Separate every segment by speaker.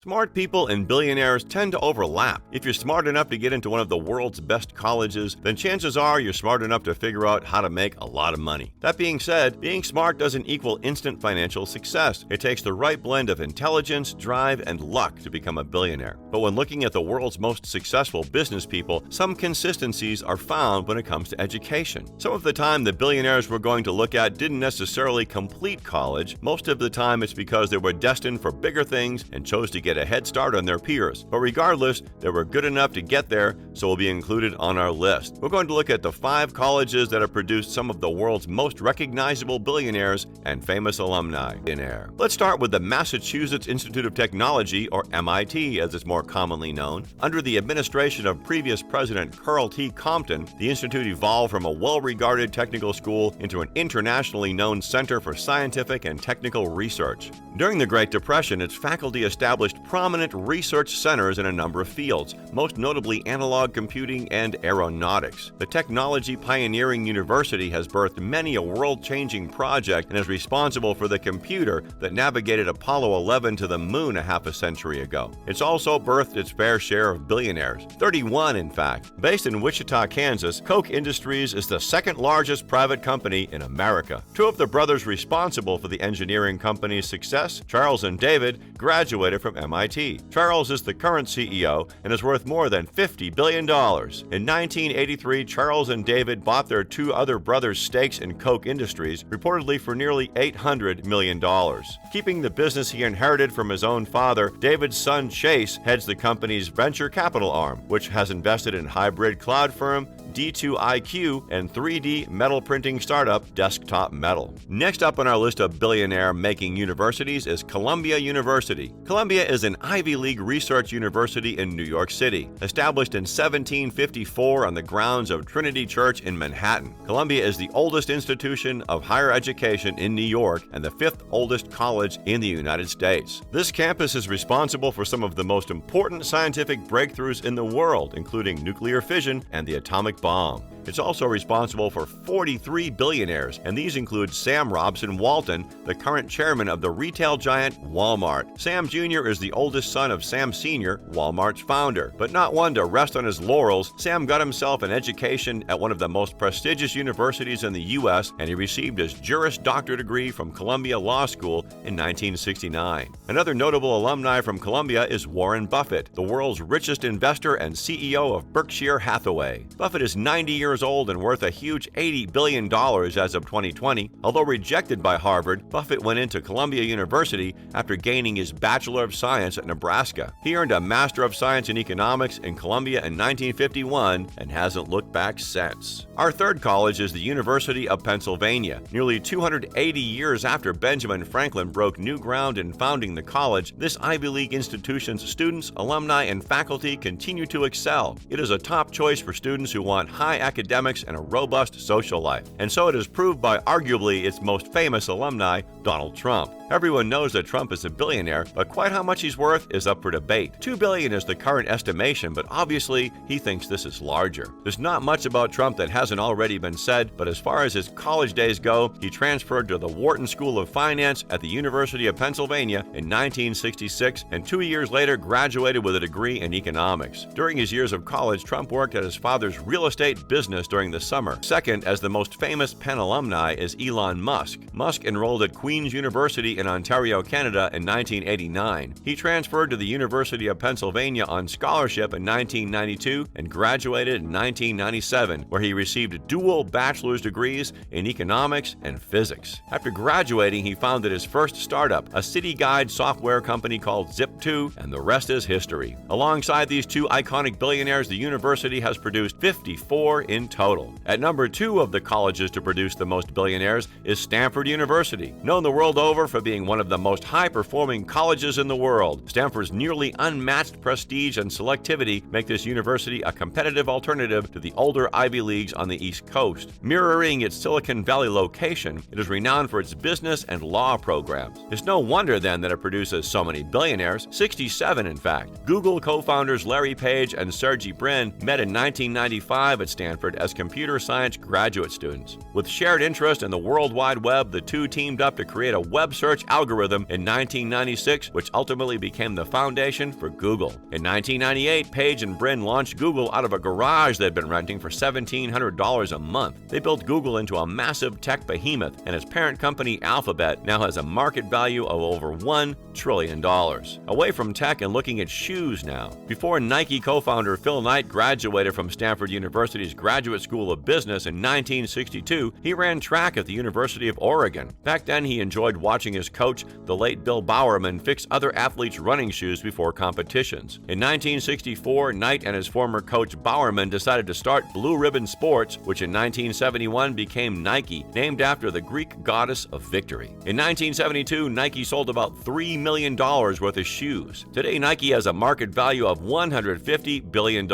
Speaker 1: Smart people and billionaires tend to overlap. If you're smart enough to get into one of the world's best colleges, then chances are you're smart enough to figure out how to make a lot of money. That being said, being smart doesn't equal instant financial success. It takes the right blend of intelligence, drive, and luck to become a billionaire. But when looking at the world's most successful business people, some consistencies are found when it comes to education. Some of the time, the billionaires we're going to look at didn't necessarily complete college. Most of the time, it's because they were destined for bigger things and chose to get a head start on their peers. But regardless, they were good enough to get there, so will be included on our list. We're going to look at the 5 colleges that have produced some of the world's most recognizable billionaires and famous alumni. Let's start with the Massachusetts Institute of Technology, or MIT as it's more commonly known. Under the administration of previous President Carl T. Compton, the institute evolved from a well-regarded technical school into an internationally known center for scientific and technical research. During the Great Depression, its faculty established prominent research centers in a number of fields, most notably analog computing and aeronautics. The technology pioneering university has birthed many a world-changing project and is responsible for the computer that navigated Apollo 11 to the moon a half a century ago. It's also birthed its fair share of billionaires, 31 in fact. Based in Wichita, Kansas, Koch Industries is the second largest private company in America. 2 of the brothers responsible for the engineering company's success, Charles and David, graduated from MIT. Charles is the current CEO and is worth more than $50 billion. In 1983, Charles and David bought their 2 other brothers' stakes in Koch Industries, reportedly for nearly $800 million. Keeping the business he inherited from his own father, David's son Chase heads the company's venture capital arm, which has invested in hybrid cloud firm D2iQ and 3D metal printing startup Desktop Metal. Next up on our list of billionaire-making universities is Columbia University. Columbia is an Ivy League research university in New York City. Established in 1754 on the grounds of Trinity Church in Manhattan, Columbia is the oldest institution of higher education in New York and the 5th oldest college in the United States. This campus is responsible for some of the most important scientific breakthroughs in the world, including nuclear fission and the atomic bomb. It's also responsible for 43 billionaires, and these include Sam Robson Walton, the current chairman of the retail giant Walmart. Sam Jr. is the oldest son of Sam Sr., Walmart's founder. But not one to rest on his laurels, Sam got himself an education at one of the most prestigious universities in the U.S., and he received his Juris Doctor degree from Columbia Law School in 1969. Another notable alumni from Columbia is Warren Buffett, the world's richest investor and CEO of Berkshire Hathaway. Buffett is 90 years old and worth a huge $80 billion as of 2020. Although rejected by Harvard, Buffett went into Columbia University after gaining his Bachelor of Science at Nebraska. He earned a Master of Science in Economics in Columbia in 1951 and hasn't looked back since. Our third college is the University of Pennsylvania. Nearly 280 years after Benjamin Franklin broke new ground in founding the college, this Ivy League institution's students, alumni, and faculty continue to excel. It is a top choice for students who want high academics and a robust social life. And so it is proved by arguably its most famous alumni, Donald Trump. Everyone knows that Trump is a billionaire, but quite how much he's worth is up for debate. $2 billion is the current estimation, but obviously he thinks this is larger. There's not much about Trump that hasn't already been said, but as far as his college days go, he transferred to the Wharton School of Finance at the University of Pennsylvania in 1966, and 2 years later graduated with a degree in economics. During his years of college, Trump worked at his father's real estate business during the summer. Second, as the most famous Penn alumni, is Elon Musk. Musk enrolled at Queen's University in Ontario, Canada in 1989. He transferred to the University of Pennsylvania on scholarship in 1992 and graduated in 1997, where he received dual bachelor's degrees in economics and physics. After graduating, he founded his first startup, a city guide software company called Zip2, and the rest is history. Alongside these 2 iconic billionaires, the university has produced 54 in total. At number 2 of the colleges to produce the most billionaires is Stanford University. Known the world over for being one of the most high-performing colleges in the world, Stanford's nearly unmatched prestige and selectivity make this university a competitive alternative to the older Ivy Leagues on the East Coast. Mirroring its Silicon Valley location, it is renowned for its business and law programs. It's no wonder then that it produces so many billionaires, 67 in fact. Google co-founders Larry Page and Sergey Brin met in 1995 at Stanford Stanford as computer science graduate students. With shared interest in the World Wide Web, the two teamed up to create a web search algorithm in 1996, which ultimately became the foundation for Google. In 1998, Page and Brin launched Google out of a garage they'd been renting for $1,700 a month. They built Google into a massive tech behemoth, and its parent company Alphabet now has a market value of over $1 trillion. Away from tech and looking at shoes now. Before Nike co-founder Phil Knight graduated from Stanford University's Graduate School of Business in 1962, he ran track at the University of Oregon. Back then, he enjoyed watching his coach, the late Bill Bowerman, fix other athletes' running shoes before competitions. In 1964, Knight and his former coach Bowerman decided to start Blue Ribbon Sports, which in 1971 became Nike, named after the Greek goddess of victory. In 1972, Nike sold about $3 million worth of shoes. Today, Nike has a market value of $150 billion.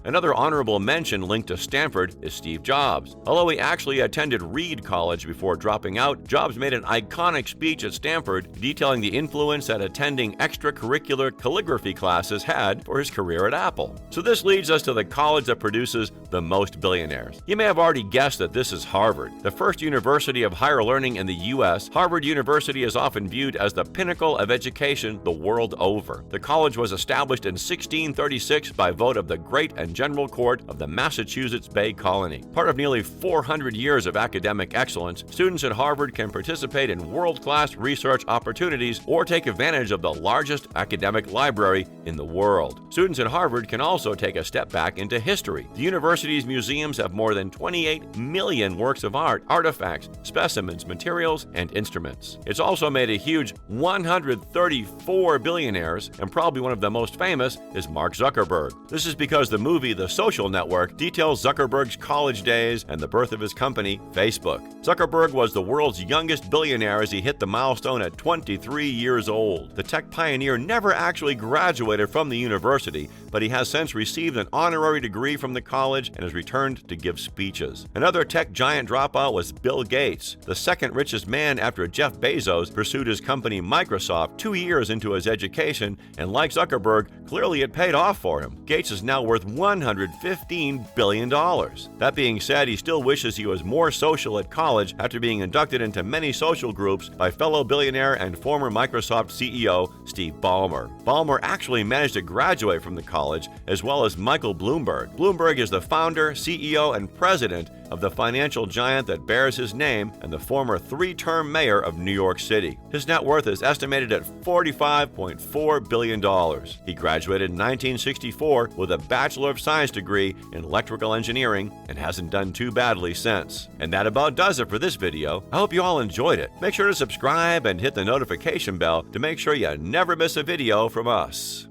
Speaker 1: Another honorable mention linked to Stanford is Steve Jobs. Although he actually attended Reed College before dropping out, Jobs made an iconic speech at Stanford detailing the influence that attending extracurricular calligraphy classes had for his career at Apple. So this leads us to the college that produces the most billionaires. You may have already guessed that this is Harvard. The first university of higher learning in the U.S., Harvard University is often viewed as the pinnacle of education the world over. The college was established in 1636 by vote of the Great and General Court of the Massachusetts Bay Colony. Part of nearly 400 years of academic excellence, students at Harvard can participate in world-class research opportunities or take advantage of the largest academic library in the world. Students at Harvard can also take a step back into history. The university's museums have more than 28 million works of art, artifacts, specimens, materials, and instruments. It's also made a huge 134 billionaires, and probably one of the most famous is Mark Zuckerberg. This is because the movie The Social Network details Zuckerberg's college days and the birth of his company, Facebook. Zuckerberg was the world's youngest billionaire as he hit the milestone at 23 years old. The tech pioneer never actually graduated from the university, but he has since received an honorary degree from the college and has returned to give speeches. Another tech giant dropout was Bill Gates. The second richest man after Jeff Bezos pursued his company Microsoft 2 years into his education, and like Zuckerberg, clearly it paid off for him. Gates is now worth $115 billion. That being said, he still wishes he was more social at college after being inducted into many social groups by fellow billionaire and former Microsoft CEO Steve Ballmer. Ballmer actually managed to graduate from the college, as well as Michael Bloomberg. Bloomberg is the founder, CEO, and president of the financial giant that bears his name and the former 3-term mayor of New York City. His net worth is estimated at $45.4 billion. He graduated in 1964 with a Bachelor of Science degree in electrical engineering and hasn't done too badly since. And that about does it for this video. I hope you all enjoyed it. Make sure to subscribe and hit the notification bell to make sure you never miss a video from us.